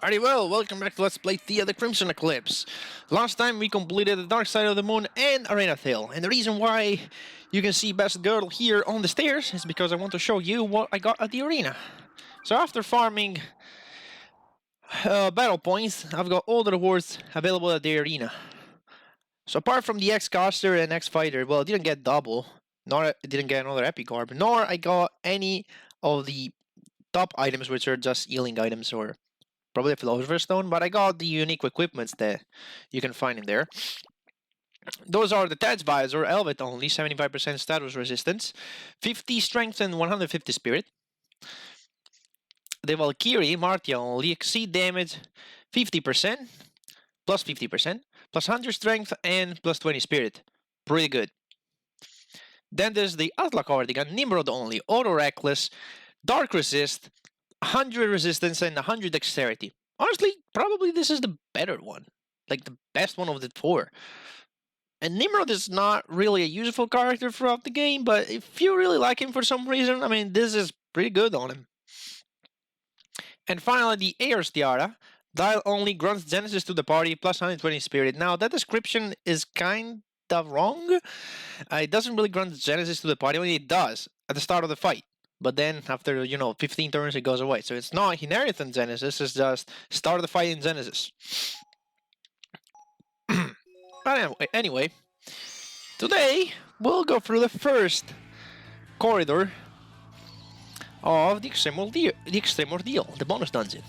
Alrighty, well, welcome back to Let's Play Theia the Crimson Eclipse. Last time we completed the Dark Side of the Moon and Arena Hill, and the reason why you can see Best Girdle here on the stairs is because I want to show you what I got at the arena. So after farming battle points, I've got all the rewards available at the arena. So apart from the X-Caster and X-Fighter, well, I didn't get double, nor I didn't get another Epic Orb, nor I got any of the top items which are just healing items or probably a Philosopher's Stone, but I got the unique equipments that you can find in there. Those are the Tad's Visor, Elvet only, 75% status resistance, 50 strength and 150 spirit. The Valkyrie, Martia only, exceed damage 50%, plus 50%, plus 100 strength and plus 20 spirit. Pretty good. Then there's the Atla Cardigan, Nimrod only, Auto Reckless, Dark Resist, 100 resistance and 100 dexterity. Honestly, probably this is the better one. Like the best one of the four. And Nimrod is not really a useful character throughout the game, but if you really like him for some reason, I mean, this is pretty good on him. And finally, the Air's Tiara. Dial only grants Genesis to the party, plus 120 spirit. Now, that description is kind of wrong. It doesn't really grant Genesis to the party. I mean, it does at the start of the fight. But then, after, 15 turns, it goes away. So it's not inheritance Genesis, it's just start the fight in Genesis. But anyway, today, we'll go through the first corridor of the Extreamordeal, the bonus dungeon.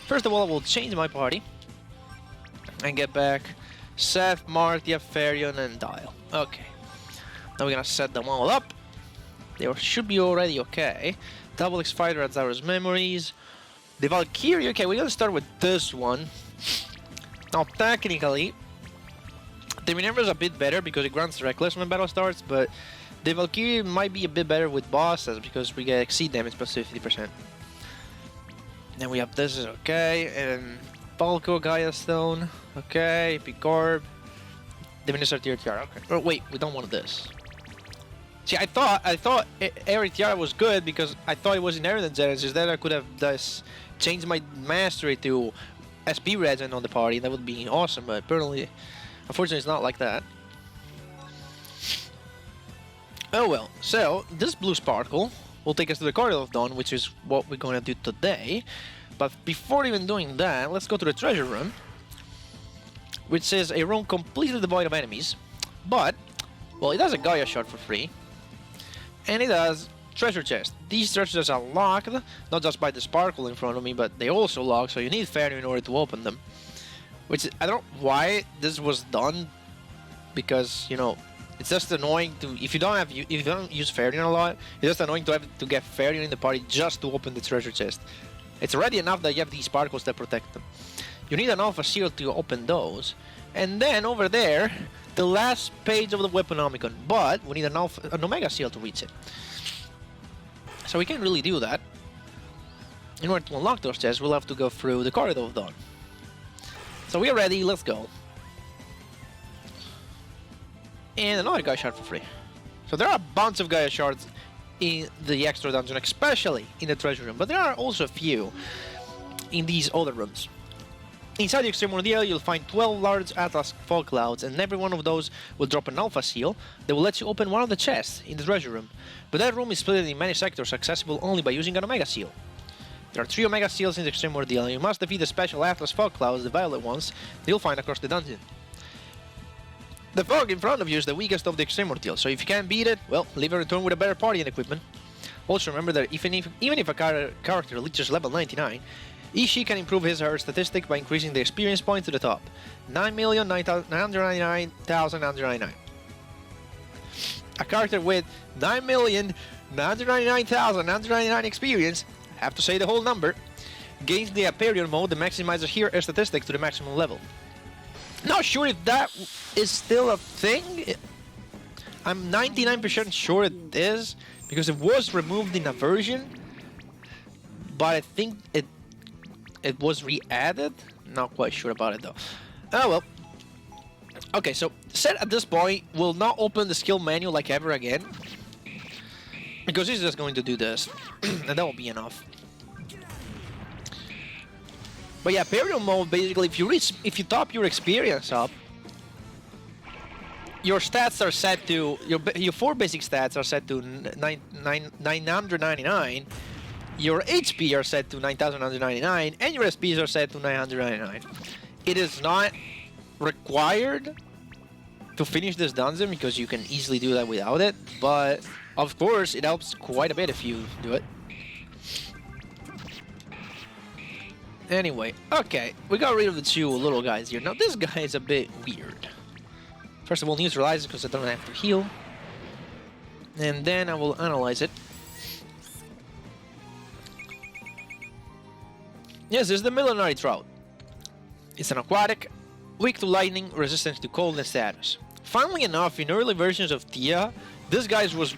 First of all, I will change my party and get back Seth, Martia, Ferion, and Dial. Okay, now we're gonna set them all up. They should be already okay. Double X Fighter at Zara's Memories. The Valkyrie, okay, we're gonna start with this one. Now, technically, the Minerva is a bit better because it grants Reckless when battle starts, but the Valkyrie might be a bit better with bosses because we get exceed damage plus 50%. Then we have this is okay, and Balco, Gaia Stone, okay, Epic Orb, the Minister Tiara, okay. Oh wait, we don't want this. See, I thought Air Tiara was good because I thought it was inheritance Genesis. Then I could have just changed my mastery to SP Regent on the party. That would be awesome, but apparently, unfortunately, it's not like that. Oh well, so this blue sparkle will take us to the Corridor of Dawn, which is what we're going to do today. But before even doing that, let's go to the treasure room, which says a room completely devoid of enemies. But, well, it has a Gaia shard for free. And it has treasure chests. These treasure chests are locked, not just by the sparkle in front of me, but they also lock, so you need Fairy in order to open them. Which, I don't know why this was done, because, it's just annoying to, if you don't use Fairy a lot, it's just annoying to have to get Fairy in the party just to open the treasure chest. It's already enough that you have these sparkles that protect them. You need an Alpha Shield to open those. And then, over there, the last page of the Weaponomicon, but we need an Omega Seal to reach it. So we can't really do that. In order to unlock those chests, we'll have to go through the Corridor of Dawn. So we are ready, let's go. And another Gaia Shard for free. So there are a bunch of Gaia Shards in the extra dungeon, especially in the treasure room, but there are also a few in these other rooms. Inside the Extreamordeal, you'll find 12 large Atlas fog clouds, and every one of those will drop an Alpha Seal that will let you open one of the chests in the treasure room. But that room is split in many sectors, accessible only by using an Omega Seal. There are 3 Omega Seals in the Extreamordeal, and you must defeat the special Atlas fog clouds, the violet ones, that you'll find across the dungeon. The fog in front of you is the weakest of the Extreamordeal, so if you can't beat it, well, leave and return with a better party and equipment. Also remember that even if a character reaches level 99, she can improve his or her statistic by increasing the experience point to the top. 9,999,999. A character with 9,999,999 experience, I have to say the whole number, gains the Aperion mode that maximizes her statistic to the maximum level. Not sure if that is still a thing. I'm 99% sure it is, because it was removed in a version, but I think it was re-added. Not quite sure about it though. Oh well. Okay, so Set at this point will not open the skill menu like ever again, because he's just going to do this, and that will be enough. But yeah, period mode, basically, if you top your experience up, your stats are set to, your 4 basic stats are set to 999, your HP are set to 9,999, and your SPs are set to 999. It is not required to finish this dungeon because you can easily do that without it, but of course it helps quite a bit if you do it. Anyway, okay, we got rid of the 2 little guys here. Now this guy is a bit weird. First of all, neutralize it because I don't have to heal. And then I will analyze it. Yes, this is the Millenary Trout. It's an aquatic, weak to lightning, resistant to cold and status. Funnily enough, in early versions of Theia, this guy was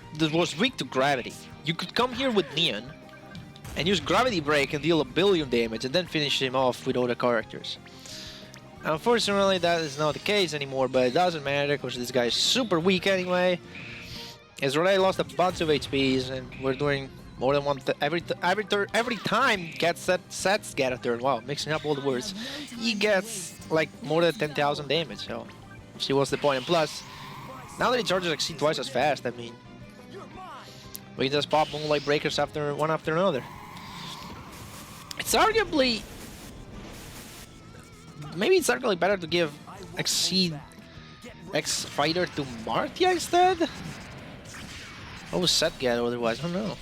weak to gravity. You could come here with Neon and use Gravity Break and deal 1 billion damage and then finish him off with other characters. Unfortunately, that is not the case anymore, but it doesn't matter because this guy is super weak anyway. He's already lost a bunch of HPs, and we're doing more than one every time sets get a turn. Wow, mixing up all the words. He gets like more than 10,000 damage. So, see what's the point? And plus, now that he charges Exceed twice as fast, I mean, we can just pop Moonlight Breakers one after another. It's arguably. Maybe it's arguably better to give Exceed X Fighter to Martia instead? What would Seth get otherwise? I don't know.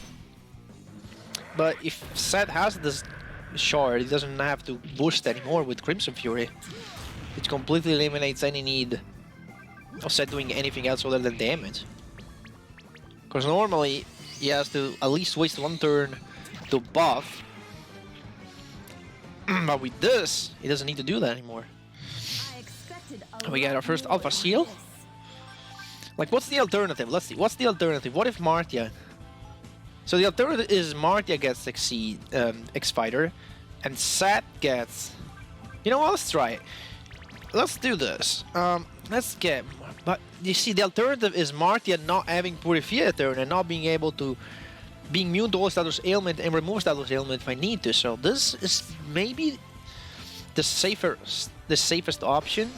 But if Seth has this shard, he doesn't have to boost anymore with Crimson Fury. It completely eliminates any need of Seth doing anything else other than damage. Because normally he has to at least waste 1 turn to buff. But with this, he doesn't need to do that anymore. We got our first Alpha Seal. Like, what's the alternative? Let's see. What's the alternative? What if Martia? So the alternative is Martia gets X-Fighter, and Sat gets... You know what? Let's try it. Let's do this. Let's get... But you see, the alternative is Martia not having Purifier and not being able to... being immune to all status ailment and remove status ailment if I need to. So this is maybe the safest option.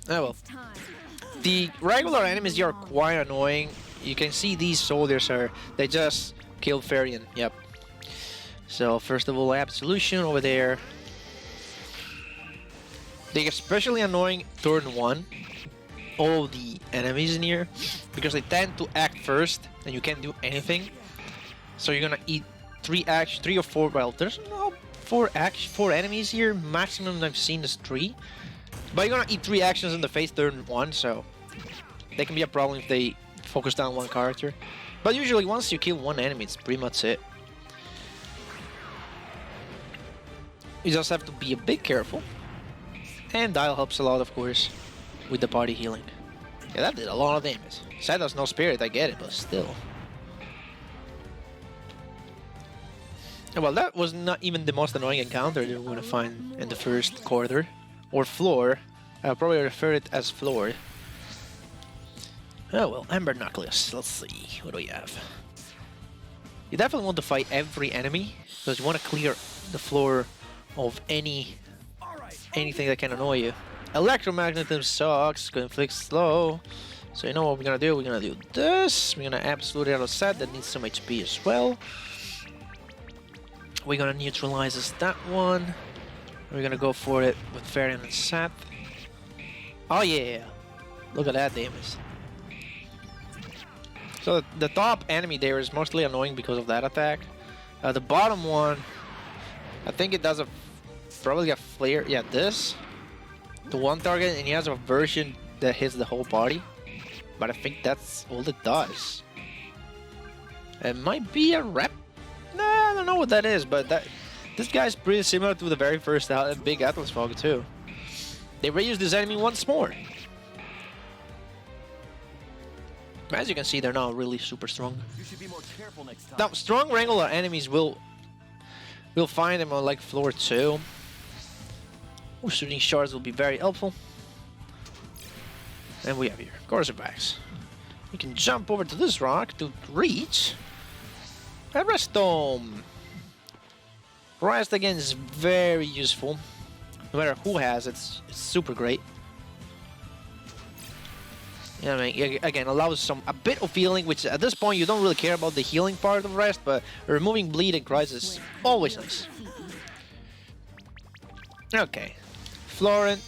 Oh well. The regular enemies here are quite annoying. You can see these soldiers they just killed Farian. Yep. So first of all, Absolution over there. They're especially annoying turn 1. All the enemies in here, because they tend to act first and you can't do anything. So you're gonna eat 3 or 4. Well, there's no 4 enemies here. Maximum I've seen is 3. But you're gonna eat 3 actions in the face turn 1, so they can be a problem if they focus down one character. But usually once you kill 1 enemy, it's pretty much it. You just have to be a bit careful. And Dial helps a lot, of course, with the party healing. Yeah, that did a lot of damage. Sad there's no spirit, I get it, but still. Well, that was not even the most annoying encounter that we're gonna find in the first corridor. Or floor. I'll probably refer it as floor. Oh well, Ember Nucleus. Let's see. What do we have? You definitely want to fight every enemy, because you want to clear the floor of anything that can annoy you. Electromagnetism sucks, inflicts slow. So you know what we're gonna do? We're gonna do this. We're gonna absolutely out of set that needs some HP as well. We're gonna neutralize that one. We're gonna go for it with Varian and Sat. Oh yeah! Look at that damage. So the top enemy there is mostly annoying because of that attack. The bottom one, I think it does probably a flare. Yeah, this. To one target, and he has a version that hits the whole party. But I think that's all it does. It might be a rep. Nah, I don't know what that is, but this guy's pretty similar to the very first big Atlas Fog too. They reused this enemy once more. As you can see, they're not really super strong. You should be more careful next time. Now, strong regular enemies will find them on like floor 2. Ooh, shooting shards will be very helpful. And we have here Corsabacks. We can jump over to this rock to reach Everest Dome. Rest again is very useful. No matter who has it, it's super great. Yeah, I mean, again, allows a bit of healing, which at this point you don't really care about the healing part of Rest, but removing bleed and cries is always nice. Okay, Florent,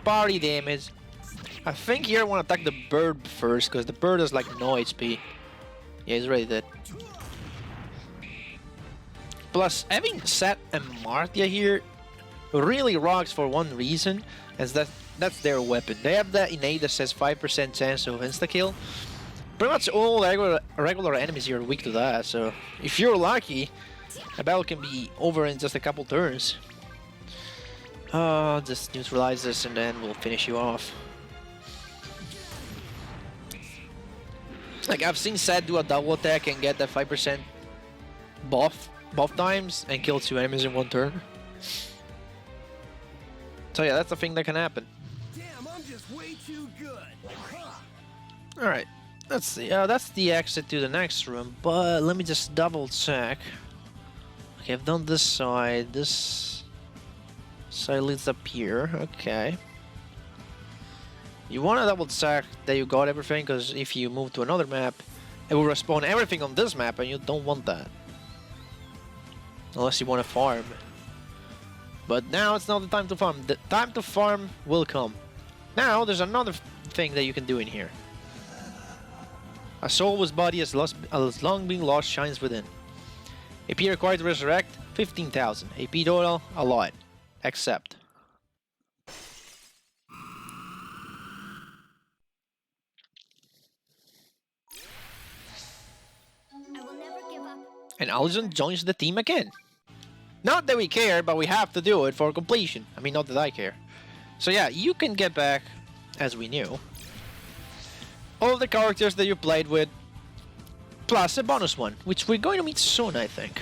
party damage. I think here I want to attack the bird first, because the bird has like no HP. Yeah, he's already dead. Plus, having Seth and Marthia here really rocks for one reason, is that's their weapon. They have that innate that says 5% chance of insta-kill. Pretty much all regular enemies here are weak to that, so if you're lucky, a battle can be over in just a couple turns. Just neutralize this and then we'll finish you off. Like, I've seen Seth do a double attack and get that 5% buff both times and kill 2 enemies in one turn. So yeah, that's a thing that can happen. Damn, I'm just way too good. Alright, let's see. That's the exit to the next room, but let me just double check. Okay, I've done this side. This side leads up here. Okay. You want to double check that you got everything, because if you move to another map, it will respawn everything on this map, and you don't want that. Unless you want to farm. But now it's not the time to farm. The time to farm will come. Now there's another thing that you can do in here. A soul whose body has long been lost shines within. AP required to resurrect 15,000. AP total a lot. Accept. And Allison joins the team again. Not that we care, but we have to do it for completion. I mean, not that I care. So yeah, you can get back, as we knew, all the characters that you played with, plus a bonus one, which we're going to meet soon, I think.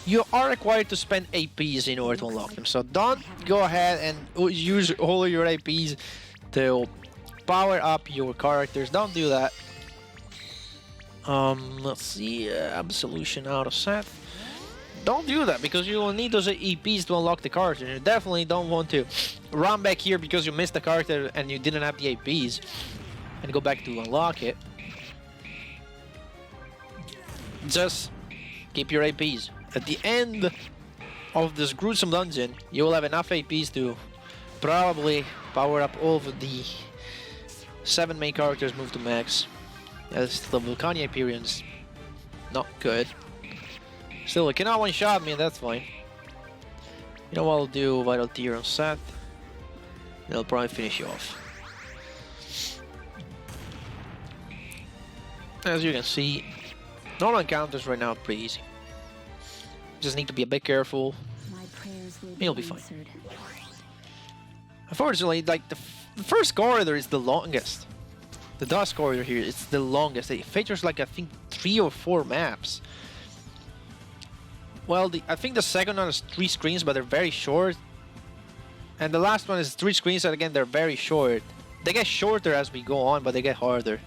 You are required to spend APs in order to unlock them, so don't go ahead and use all of your APs to power up your characters. Don't do that. Let's see, Absolution out of set. Don't do that, because you will need those EPs to unlock the character. You definitely don't want to run back here because you missed the character and you didn't have the EPs and go back to unlock it. Just keep your APs. At the end of this gruesome dungeon, you will have enough APs to probably power up all of the 7 main characters moved to max. As the Vulcania appearance, not good. Still, it cannot one-shot me, that's fine. You know what I'll do? Vital Tear on Seth. And I'll probably finish you off. As you can see, normal encounters right now are pretty easy. Just need to be a bit careful. You'll be fine. Unfortunately, like the first corridor is the longest. The Dust corridor here, it's the longest. It features like I think 3 or 4 maps. Well, I think the second one is 3 screens, but they're very short. And the last one is 3 screens, and again, they're very short. They get shorter as we go on, but they get harder.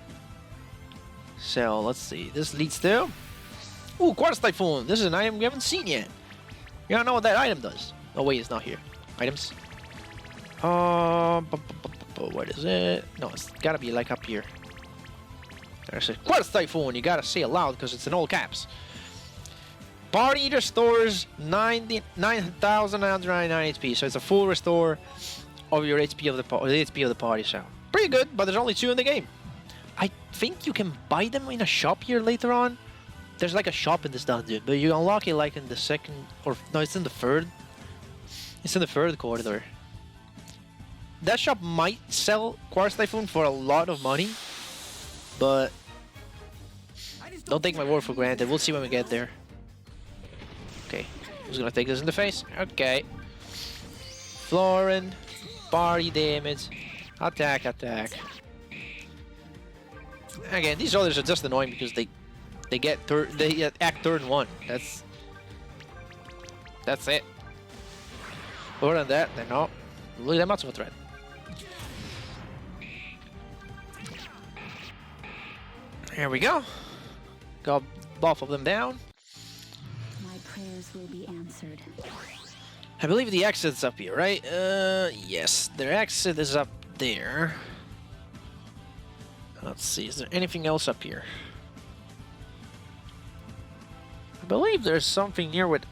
So, let's see. This leads to... Ooh, Quartz Typhoon! This is an item we haven't seen yet. You don't know what that item does. Oh, wait, it's not here. Items. What is it? No, it's gotta be like up here. There's a Quartz Typhoon. You gotta say it loud because it's in all caps. Party restores 9,999 HP, so it's a full restore of your HP of the party. So pretty good, but there's only 2 in the game. I think you can buy them in a shop here later on. There's like a shop in this dungeon, but you unlock it like in the second, or no, it's in the third. It's in the third corridor. That shop might sell Quartz Typhoon for a lot of money, but don't take my word for granted. We'll see when we get there. Okay, who's gonna take this in the face? Okay. Florin, party damage, attack, attack. Again, these others are just annoying because they act turn 1. That's it. Other than that, they're not really that much of a threat. Here we go. Got both of them down. prayers will be answered. I believe the exit's up here, right? Yes, their exit is up there. Let's see, is there anything else up here? I believe there's something here with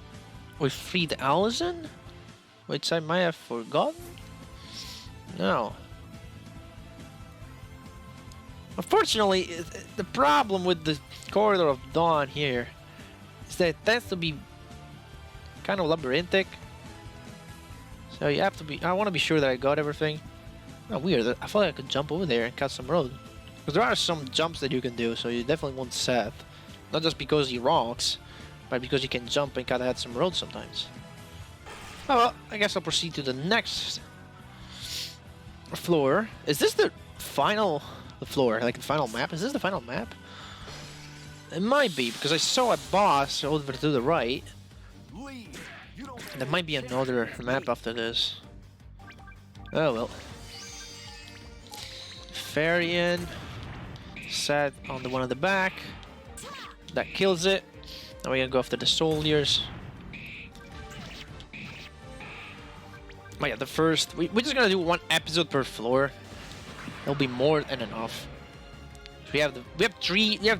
freed Allison, which I might have forgotten. No. Unfortunately, the problem with the Corridor of Dawn here is that it tends to be kind of labyrinthic. So you have to be. I want to be sure that I got everything. Oh, weird. I thought I could jump over there and cut some road. Because there are some jumps that you can do, so you definitely want Seth. Not just because he rocks, but because you can jump and kind of add some road sometimes. Oh well, I guess I'll proceed to the next floor. Is this the final floor? Like the final map? Is this the final map? It might be, because I saw a boss over to the right. There might be another map after this. Oh well. Farian. Set on the one at the back. That kills it. Now we're gonna go after the soldiers. Oh yeah, the first... We're just gonna do one episode per floor. It'll be more than enough. We have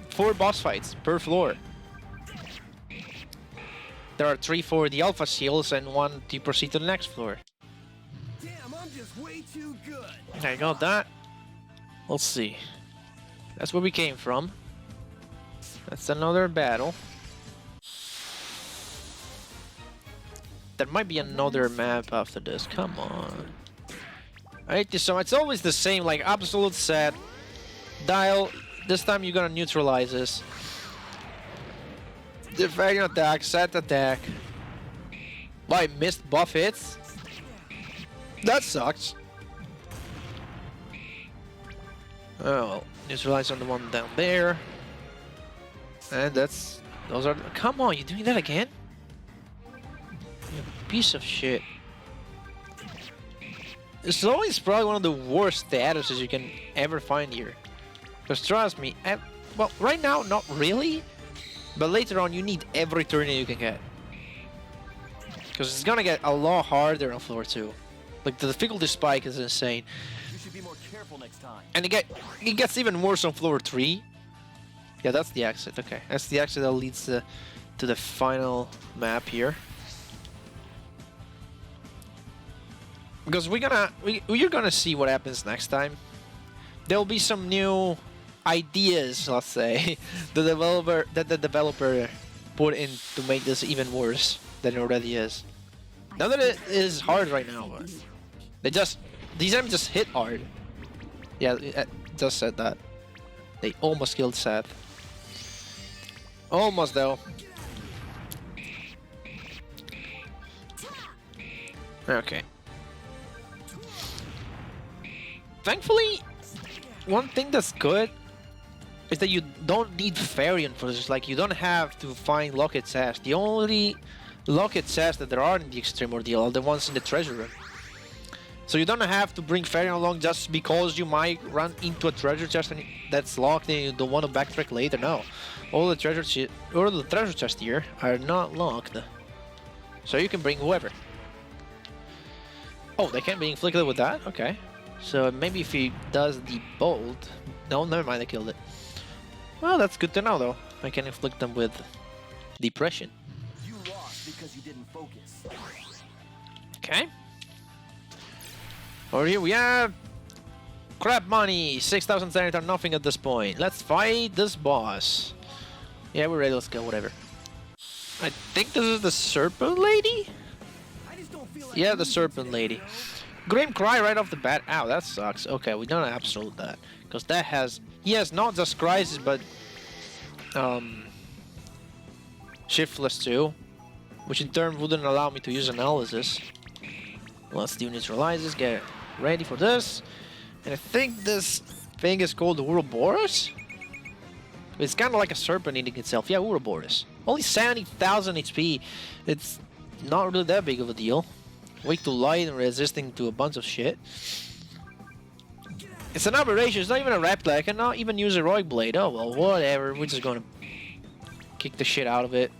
4 boss fights per floor. There are 3 for the Alpha Seals and 1 to proceed to the next floor. Damn, I'm just way too good. I got that. Let's see. That's where we came from. That's another battle. There might be another map after this. Come on. I hate this so much. It's always the same, like absolute set. Dial. This time you're gonna neutralize this. Defending attack, set attack. Why, missed buff hits? That sucks. Oh well, neutralize on the one down there. And those are, come on, you doing that again? You piece of shit. Slow is probably one of the worst statuses you can ever find here. Because trust me, well, right now, not really. But later on, you need every turn you can get. Because it's gonna get a lot harder on floor 2. Like, the difficulty spike is insane. You should be more careful next time. And it gets even worse on floor 3. Yeah, that's the exit. Okay, that's the exit that leads to the final map here. Because we're gonna see what happens next time. There'll be some new ideas, let's say, the developer put in to make this even worse than it already is. Not that it is hard right now, but these enemies just hit hard. Yeah, it just said that. They almost killed Seth. Almost though. Okay. Thankfully, one thing that's good is that you don't need Farian for this. Like, you don't have to find Locket's ass. The only Locket's ass that there are in the Extreamordeal are the ones in the treasure room. So you don't have to bring Farian along just because you might run into a treasure chest that's locked and you don't want to backtrack later. No, all the treasure chests here are not locked, so you can bring whoever. Oh, they can't be inflicted with that. Okay, so maybe if he does the bolt. No, never mind. I killed it. Well, that's good to know though. I can inflict them with depression. You lost because you didn't focus. Okay. Over here we have crap money. 6,000 Zenith are nothing at this point. Let's fight this boss. Yeah, we're ready. Let's go. Whatever. I think this is the Serpent Lady. I just don't feel like Yeah, the Serpent Lady. Grim Cry right off the bat. Ow, that sucks. Okay, we don't absolute that because that has not just crisis but shiftless too, which in turn wouldn't allow me to use analysis. Let's do neutralizes. Get ready for this. And I think this thing is called Ouroboros. It's kind of like a serpent eating itself. Yeah, Ouroboros. Only 70,000 HP. It's not really that big of a deal. Weak to light and resisting to a bunch of shit. It's an aberration. It's not even a replica. I cannot even use Heroic Blade. Oh well, whatever. We're just gonna kick the shit out of it,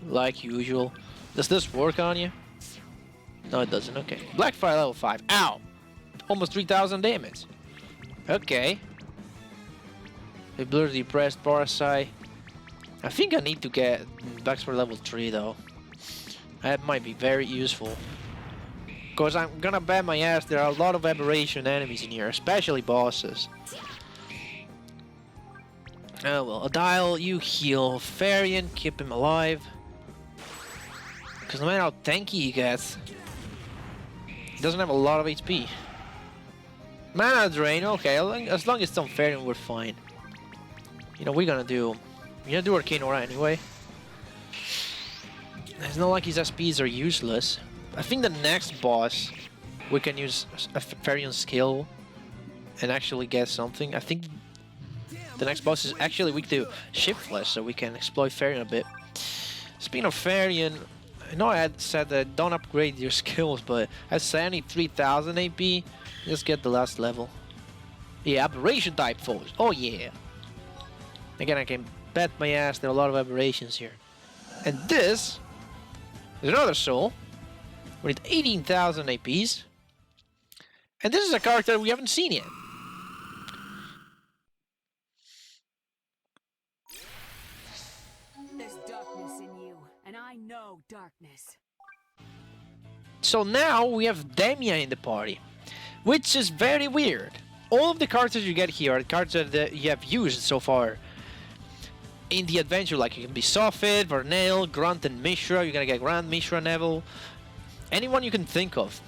like usual. Does this work on you? No, it doesn't. Okay. Blackfire level 5. Ow! Almost 3,000 damage. Okay. The blur depressed parasite. I think I need to get Blackfire level 3 though. That might be very useful. Because I'm gonna bet my ass there are a lot of aberration enemies in here, especially bosses. Oh well, Dial, you heal. Farian, keep him alive. Because no matter how tanky he gets, he doesn't have a lot of HP. Mana drain, okay, as long as it's on Farian, we're fine. You know, we're gonna do Arcane Aura anyway. It's not like his SPs are useless. I think the next boss, we can use a Farian skill and actually get something. I think the next boss is actually weak to Shiftless, so we can exploit Farian a bit. Speaking of Farian, I know I had said that don't upgrade your skills, but at 73,000 AP, just get the last level. Yeah, Aberration type foes. Oh yeah. Again, I can bet my ass there are a lot of aberrations here. And this is another soul with 18,000 APs. And this is a character we haven't seen yet. There's darkness in you, and I know darkness. So now we have Theia in the party, which is very weird. All of the characters you get here are cards that you have used so far in the adventure, like you can be Sophid, Vernell, Grunt, and Mishra. You're gonna get Grant, Mishra, Neville, anyone you can think of.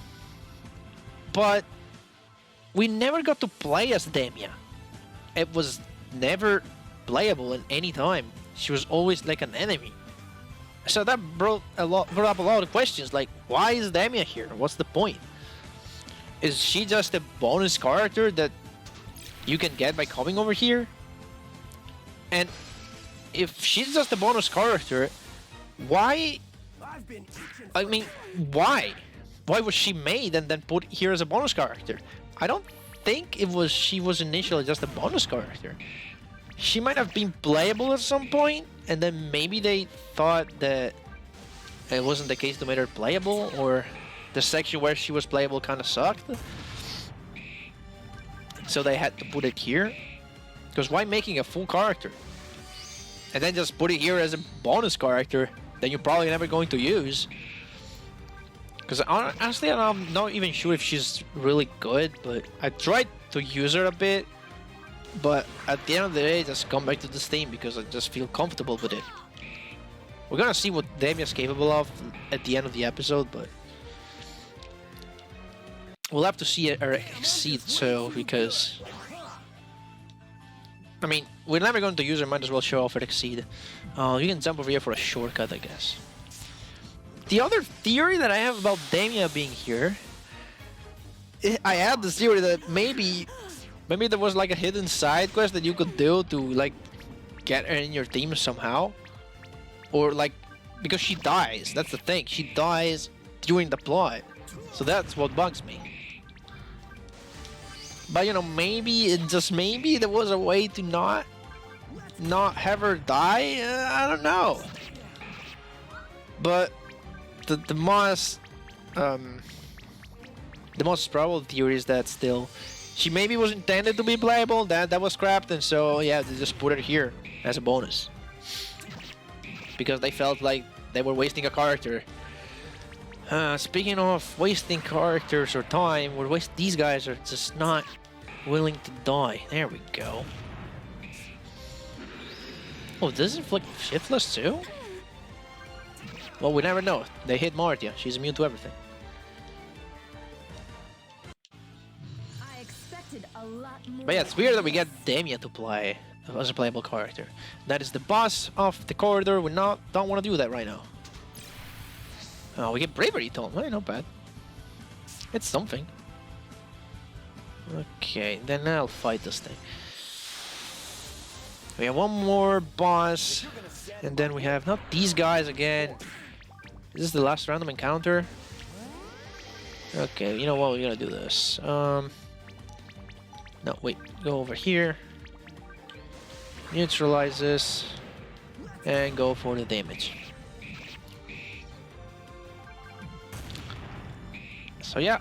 But we never got to play as Theia. It was never playable at any time. She was always like an enemy. So that brought up a lot of questions, like why is Theia here? What's the point? Is she just a bonus character that you can get by coming over here? And if she's just a bonus character, why? I mean, why? Why was she made and then put here as a bonus character? I don't think she was initially just a bonus character. She might have been playable at some point, and then maybe they thought that it wasn't the case to make her playable, or the section where she was playable kind of sucked. So they had to put it here. Because why making a full character? And then just put it here as a bonus character that you're probably never going to use. Because honestly, I'm not even sure if she's really good, but I tried to use her a bit. But at the end of the day, just come back to this theme because I just feel comfortable with it. We're gonna see what Theia's capable of at the end of the episode, but we'll have to see her exceed so, because I mean, we're never going to use her, might as well show off her exceed. You can jump over here for a shortcut, I guess. The other theory that I have about Theia being here, I had the theory that maybe there was like a hidden side quest that you could do to like get her in your team somehow. Or like, because she dies, that's the thing, she dies during the plot. So that's what bugs me. But you know, maybe, just maybe, there was a way to not have her die. I don't know. But the most probable theory is that still she maybe was intended to be playable. That was scrapped, and so yeah, they just put her here as a bonus because they felt like they were wasting a character. Speaking of wasting characters or time, these guys are just not willing to die. There we go. Oh, does it inflict shiftless too? Well, we never know. They hit Martia. She's immune to everything. I expected a lot more. But yeah, it's weird that we get Theia to play as a playable character. That is the boss of the corridor. We don't want to do that right now. Oh, we get Bravery Tome. Hey, not bad. It's something. Okay, then I'll fight this thing. We have one more boss, and then we have not these guys again. Is this the last random encounter? Okay, you know what? We're gonna do this. No, wait. Go over here. Neutralize this, and go for the damage. So yeah,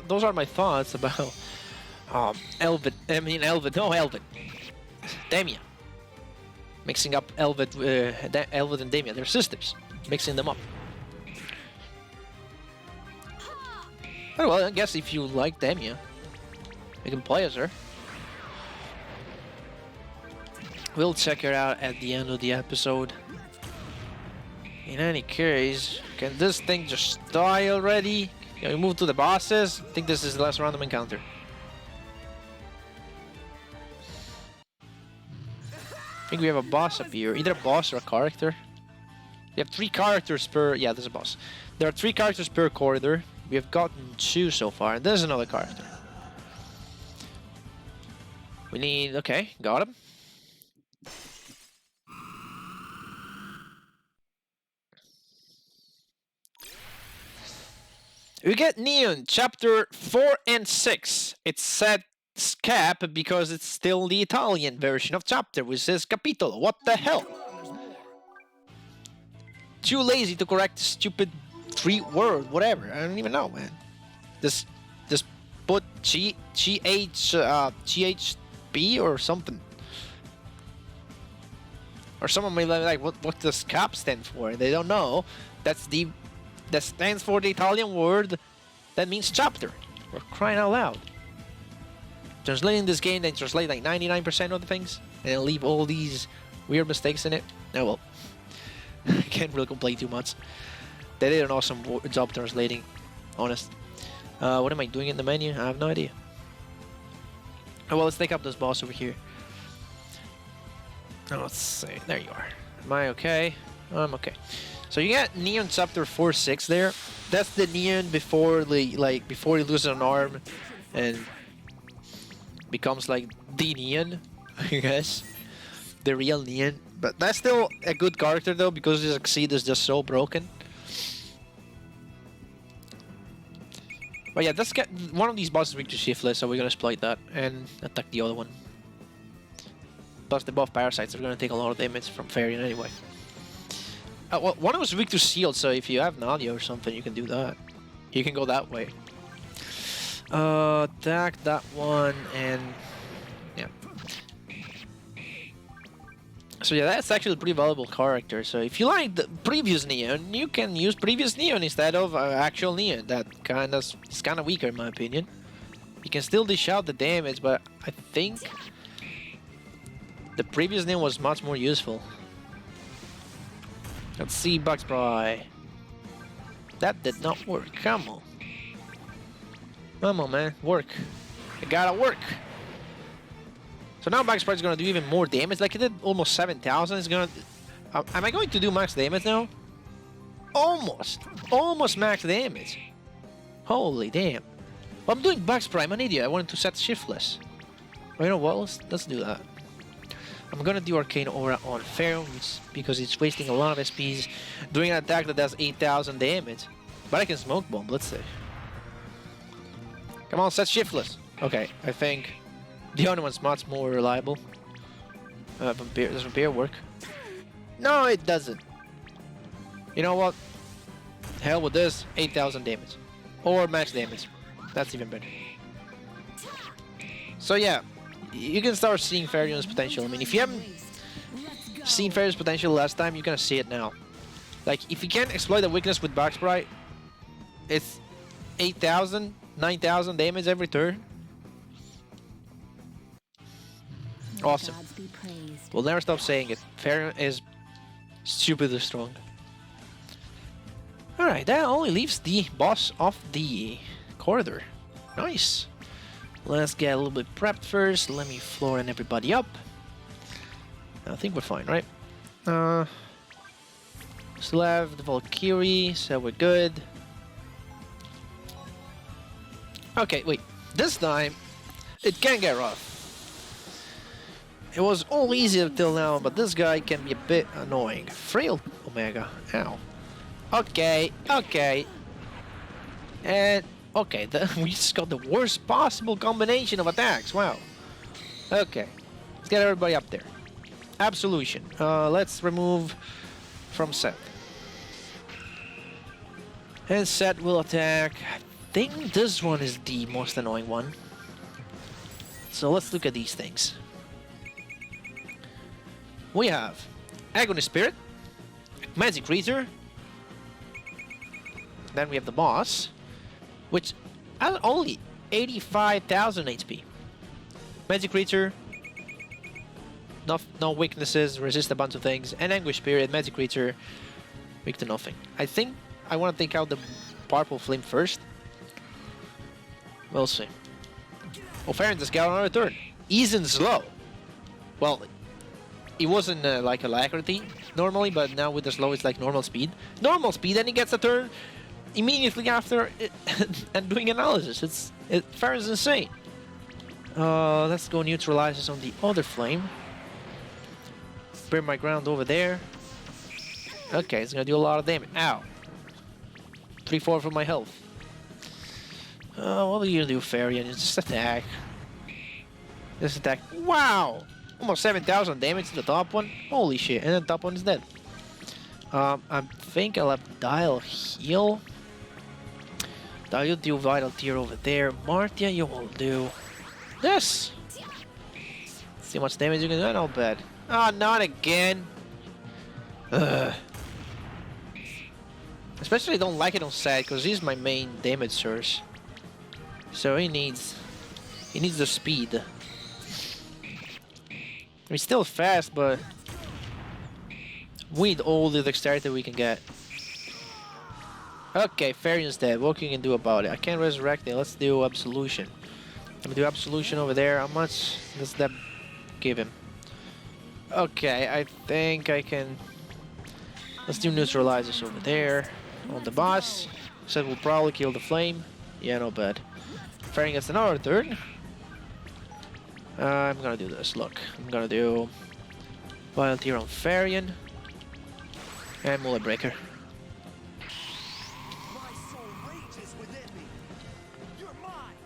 those are my thoughts about Elvid. I mean Elvid. No, Elvid. Damia. Mixing up Elvid, Elvid and Damia. They're sisters. Mixing them up. Oh, well, I guess if you like Damia, you can play as her. We'll check her out at the end of the episode. In any case, can this thing just die already? Can we move to the bosses? I think this is the last random encounter. I think we have a boss up here. Either a boss or a character. We have 3 characters per... Yeah, there's a boss. There are 3 characters per corridor. We have gotten 2 so far, and there's another character. We need... Okay, got him. We get Neon, chapter 4 and 6. It's set cap because it's still the Italian version of chapter, which says capitolo. What the hell? Too lazy to correct the stupid 3-word, whatever. I don't even know, man. Just put GHB or something. Or someone may be like, what does cap stand for? They don't know. That stands for the Italian word that means chapter. We're crying out loud. Translating this game, they translate like 99% of the things, and then leave all these weird mistakes in it. Oh well. I can't really complain too much. They did an awesome job translating, honest. What am I doing in the menu? I have no idea. Oh well, let's take up this boss over here. Oh, let's see. There you are. Am I okay? I'm okay. So you got Neon chapter 4-6 there. That's the Neon before before he loses an arm and becomes like the Neon, I guess. The real Neon. But that's still a good character though, because his Exceed is just so broken. But yeah, let's get one of these bosses weak to shiftless, so we're gonna exploit that and attack the other one. Plus the buff parasites are gonna take a lot of damage from Farion anyway. Well, one was weak to shield, so if you have Nadia or something, you can do that. You can go that way. Attack that one, and yeah. So yeah, that's actually a pretty valuable character. So if you like the previous Neon, you can use previous Neon instead of actual Neon. That is kind of weaker in my opinion. You can still dish out the damage, but I think the previous Neon was much more useful. Let's see, Bugs Bry. That did not work. Come on. Come on, man. Work. It gotta work. So now Bugs Bry is gonna do even more damage. Like it did almost 7,000. It's gonna... am I going to do max damage now? Almost. Almost max damage. Holy damn. Well, I'm doing Bugs Bry. I'm an idiot. I wanted to set shiftless. Well, you know what? Let's do that. I'm gonna do Arcane Aura on Pharaoh because it's wasting a lot of SPs doing an attack that does 8,000 damage. But I can Smoke Bomb, let's see. Come on, set shiftless. Okay, I think the other one's much more reliable. Vampire, does Vampire work? No, it doesn't. You know what? Hell with this, 8,000 damage. Or max damage. That's even better. So yeah. You can start seeing Farion's potential. I mean, if you haven't seen Farion's potential last time, you're gonna see it now. Like, if you can exploit the weakness with Bugs Bry, it's 8,000, 9,000 damage every turn. Awesome. We'll never stop saying it. Farion is stupidly strong. Alright, that only leaves the boss of the corridor. Nice. Let's get a little bit prepped first. Let me floor everybody up. I think we're fine, right? Still have the Valkyrie, so we're good. Okay, wait. This time, it can get rough. It was all easy until now, but this guy can be a bit annoying. Frail Omega. Ow. Okay, okay. And... okay, we just got the worst possible combination of attacks. Wow. Okay. Let's get everybody up there. Absolution. Let's remove from set. And Set will attack. I think this one is the most annoying one. So let's look at these things. We have Agony Spirit, Magic Creature. Then we have the boss, which has only 85,000 HP. Magic Creature, no weaknesses, resist a bunch of things. And Anguish Spirit, Magic Creature, weak to nothing. I think I want to take out the Purple Flame first. We'll see. Oh, Farron just got another turn. Isn't slow. Well, it wasn't like alacrity normally, but now with the slow, it's like normal speed. Normal speed, and he gets a turn immediately after it and doing analysis. Farron's insane. Let's go neutralizes on the other flame. Burn my ground over there. Okay, it's gonna do a lot of damage. Ow. 3/4 of my health. What are you gonna do, Farian? Just attack. Just attack. Wow! Almost 7,000 damage to the top one. Holy shit! And the top one is dead. I think I'll have Dial heal. Dial, you do Vital Tear over there. Martia, you will do this. See how much damage you can do. Not bad. Oh, not again. Ugh. Especially don't like it on Sad because he's my main damage source. So he needs the speed. He's still fast, but we need all the dexterity we can get. Okay, Farian's dead. What can you do about it? I can't resurrect it. Let's do Absolution. Let me do Absolution over there. How much does that give him? Okay, I think I can. Let's do Neutralizers over there on the boss. Said we'll probably kill the flame. Yeah, not bad. Farian gets another turn. I'm gonna do this. Look, I'm gonna do Vital Tear on Farian and Mullet Breaker. My soul rages within me. You're mine.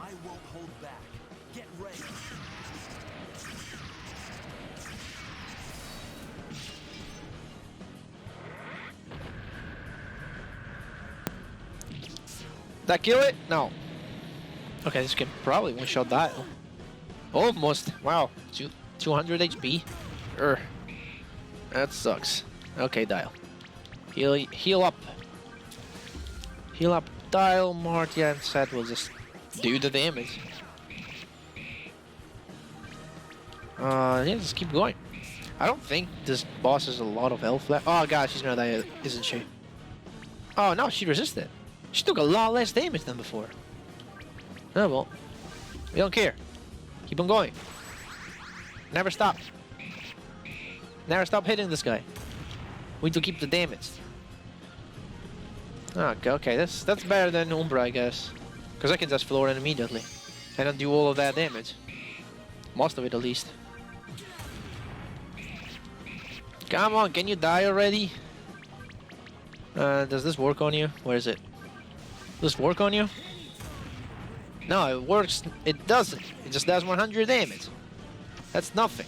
I won't hold back. Get ready. That kill it? No. Okay, this can probably one-shot Dial. Almost. Wow. 200 HP. That sucks. Okay, Dial. Heal up. Heal up. Dial, Martia, and Set will just do the damage. Yeah, just keep going. I don't think this boss has a lot of health left. Oh god, she's gonna die, isn't she? Oh no, she resisted. She took a lot less damage than before. Oh well. We don't care. Keep on going. Never stop. Never stop hitting this guy. We need to keep the damage. Okay, that's better than Umbra, I guess. Because I can just floor it immediately. And then do all of that damage. Most of it, at least. Come on, can you die already? Does this work on you? Where is it? Does this work on you? No, it works. It doesn't. It just does 100 damage. That's nothing.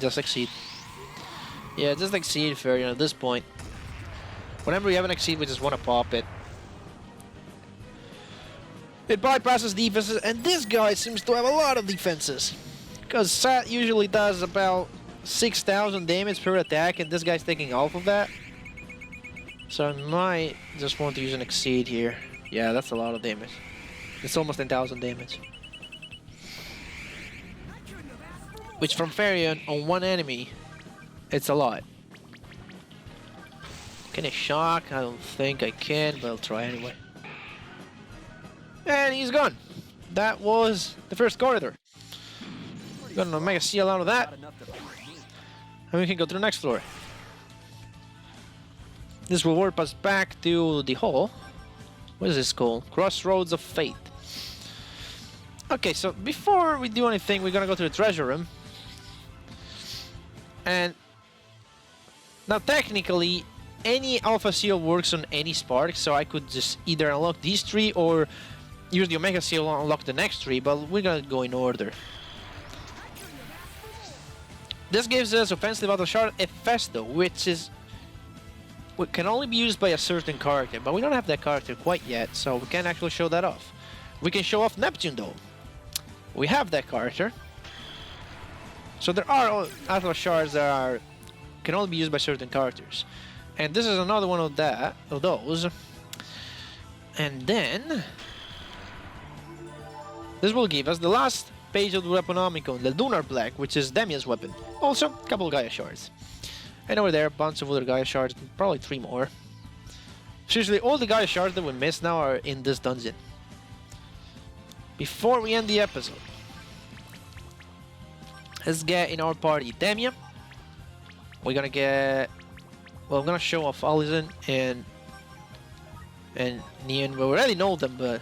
Just Exceed. Yeah, just Exceed Farian at this point. Whenever we have an Exceed, we just want to pop it. It bypasses defenses, and this guy seems to have a lot of defenses. Because Sat usually does about 6,000 damage per attack, and this guy's taking half of that. So I might just want to use an Exceed here. Yeah, that's a lot of damage. It's almost 10,000 damage. Which from Farian on one enemy, it's a lot. Can I shock? I don't think I can, but I'll try anyway. And he's gone. That was the first corridor. Gonna make a seal out of that. And we can go to the next floor. This will warp us back to the hall. What is this called? Crossroads of Fate. Okay, so before we do anything, we're gonna go to the treasure room. And now technically, any Alpha Seal works on any spark, so I could just either unlock these three or use the Omega Seal to unlock the next tree, but we're gonna go in order. This gives us Offensive Battle Shard Efesto, which can only be used by a certain character, but we don't have that character quite yet, so we can't actually show that off. We can show off Neptune though. We have that character. So there are Atlas Shards that can only be used by certain characters. And this is another one of those. And then this will give us the last page of the Weaponomicon, the Lunar Black, which is Demia's weapon. Also, a couple of Gaia Shards. And over there, a bunch of other Gaia Shards, probably 3 more. Seriously, all the Gaia Shards that we missed now are in this dungeon. Before we end the episode, let's get in our party Demia. We're gonna get... Well, I'm gonna show off Allison and Neon. We already know them, but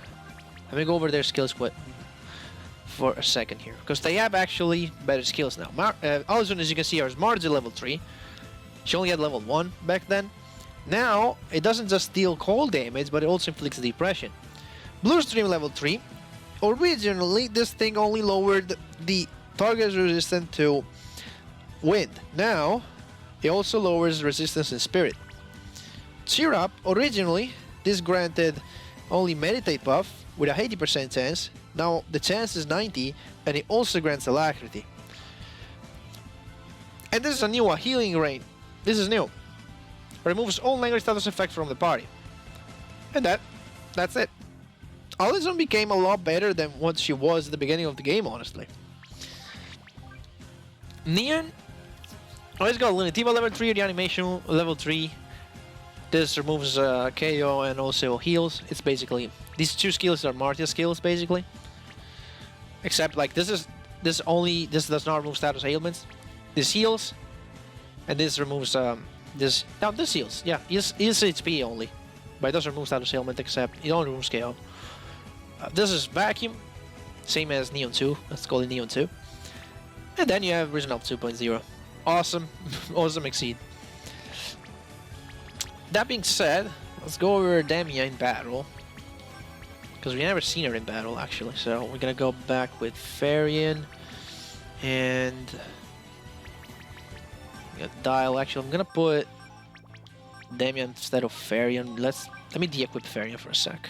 let me go over their skills quick for a second here. Because they have actually better skills now. Allison, as you can see, is Margie level 3. She only had level 1 back then. Now, it doesn't just deal cold damage, but it also inflicts depression. Bluestream level 3. Originally, this thing only lowered the target's resistance to wind. Now, it also lowers resistance in spirit. Cheer Up, originally, this granted only Meditate buff with a 80% chance. Now, the chance is 90, and it also grants Alacrity. And this is a new Healing Rain. This is new. Removes all language status effects from the party. And that's it. Allison became a lot better than what she was at the beginning of the game, honestly. Neon always got Lunitiva level 3, the animation level 3. This removes KO and also heals. It's basically... These 2 skills are Martia skills, basically. Except, like, this does not remove status ailments. This heals. And this removes, this heals. Yeah, is HP only. But it doesn't remove status ailment, except it only removes KO. This is Vacuum. Same as Neon 2. Let's call it Neon 2. And then you have Risen Up 2.0. Awesome. Awesome Exceed. That being said, let's go over Demia in battle. Because we never seen her in battle, actually. So we're gonna go back with Farian. And... Dial. Actually, I'm gonna put Demia instead of Farian. Let me de-equip Farian for a sec.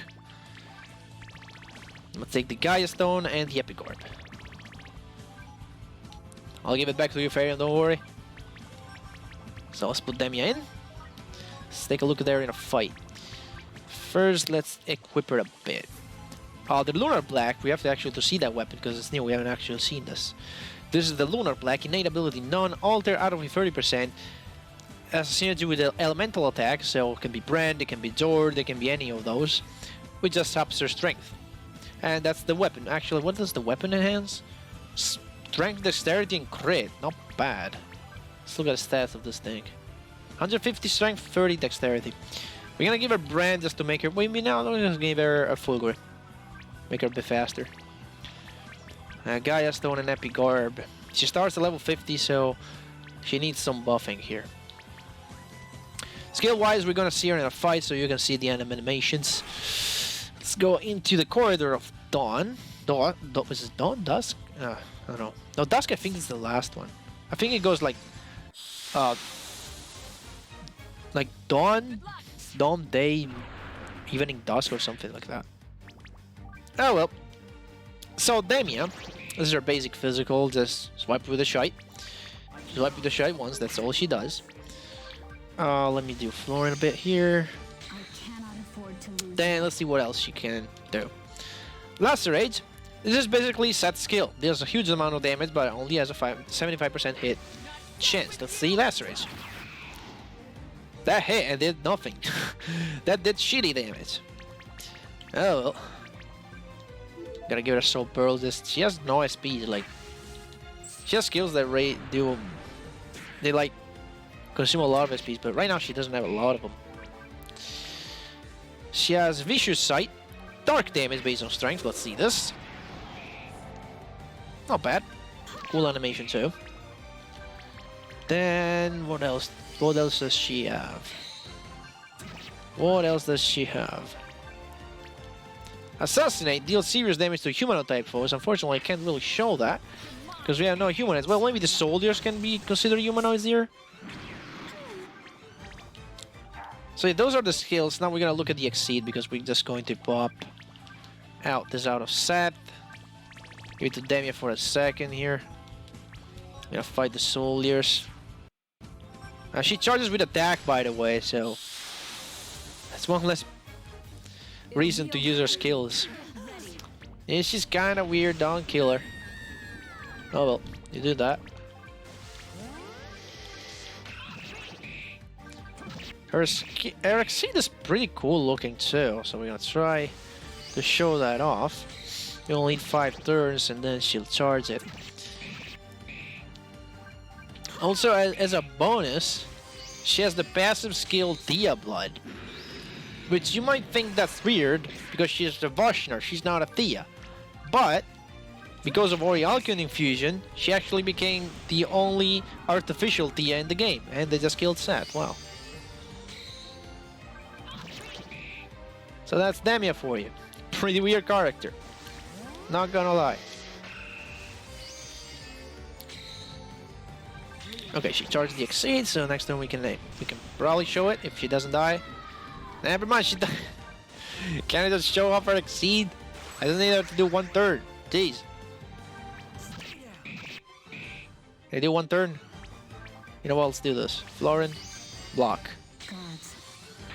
I'm gonna take the Gaia Stone and the Epic Orb. I'll give it back to you, Farian, don't worry. So let's put Demia in. Let's take a look at her in a fight. First, let's equip her a bit. The Lunar Black, we have to actually see that weapon because it's new, we haven't actually seen this. This is the Lunar Black, innate ability, none, alter out of 30%. Has a synergy with the elemental attack, so it can be Brand, it can be Jord, it can be any of those. Which just ups her strength. And that's the weapon. Actually, what does the weapon enhance? Strength, dexterity, and crit. Not bad. Let's look at the stats of this thing. 150 strength, 30 dexterity. We're gonna give her Brand just to make her... Wait, now I'm gonna give her a Fulgur. Make her a bit faster. Gaia Stone and Epic Orb. She starts at level 50, so she needs some buffing here. Skill-wise, we're gonna see her in a fight, so you can see the animations. Let's go into the Corridor of Dawn. Was it Dawn? Dusk? I don't know. No, Dusk I think is the last one. I think it goes like Dawn, Day, Evening, Dusk or something like that. Oh well. So Demia, this is her basic physical, just swipe with the shite. Swipe with the shite once, that's all she does. Let me do Florin a bit here. Then let's see what else she can do. Lacerate. This is basically set skill. There's a huge amount of damage, but it only has a 75% hit chance. Let's see Lacerate. That hit and did nothing. That did shitty damage. Oh well. Gotta give her a Soul Pearl. She has no SP. Like, she has skills that they like consume a lot of SP, but right now she doesn't have a lot of them. She has Vicious Sight, dark damage based on strength. Let's see this. Not bad. Cool animation too. Then what else? What else does she have? What else does she have? Assassinate deals serious damage to humanoid type foes. Unfortunately, I can't really show that because we have no humanoids. Well, maybe the soldiers can be considered humanoids here. So yeah, those are the skills. Now we're gonna look at the exceed because we're just going to pop out this out of set. Give it to Demia for a second here. We're gonna fight the soldiers. She charges with attack, by the way, so that's one less reason to use her skills. Yeah, she's kind of weird. Don't kill her. Oh well, you do that. Her exceed is pretty cool looking too, so we're gonna try to show that off. You'll need 5 turns and then she'll charge it. Also, as a bonus, she has the passive skill Theia Blood, which you might think that's weird because she's a Vashnar, she's not a Theia. But because of Orialkin infusion, she actually became the only artificial Theia in the game, and they just killed Seth. Wow. So that's Demia for you. Pretty weird character. Not gonna lie. Okay, she charged the exceed, so next turn we can probably show it if she doesn't die. Never mind, she died. Can I just show off her exceed? I don't need her to do 1 turn. Jeez. Can I do 1 turn? You know what? Let's do this. Florin, block. Gods,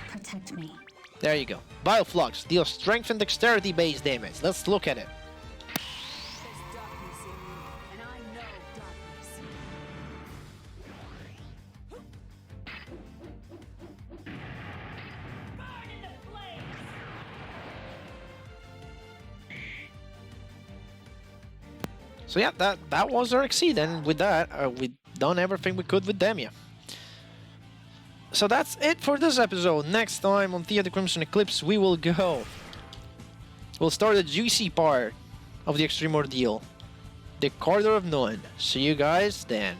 protect me. There you go. Bioflux deals strength and dexterity based damage. Let's look at it. There's darkness in you, and I know darkness. So yeah, that was our exceed, and with that, we've done everything we could with Demia. So that's it for this episode. Next time on Theia the Crimson Eclipse, we will go. We'll start the juicy part of the Extreamordeal, the Corridor of None. See you guys then.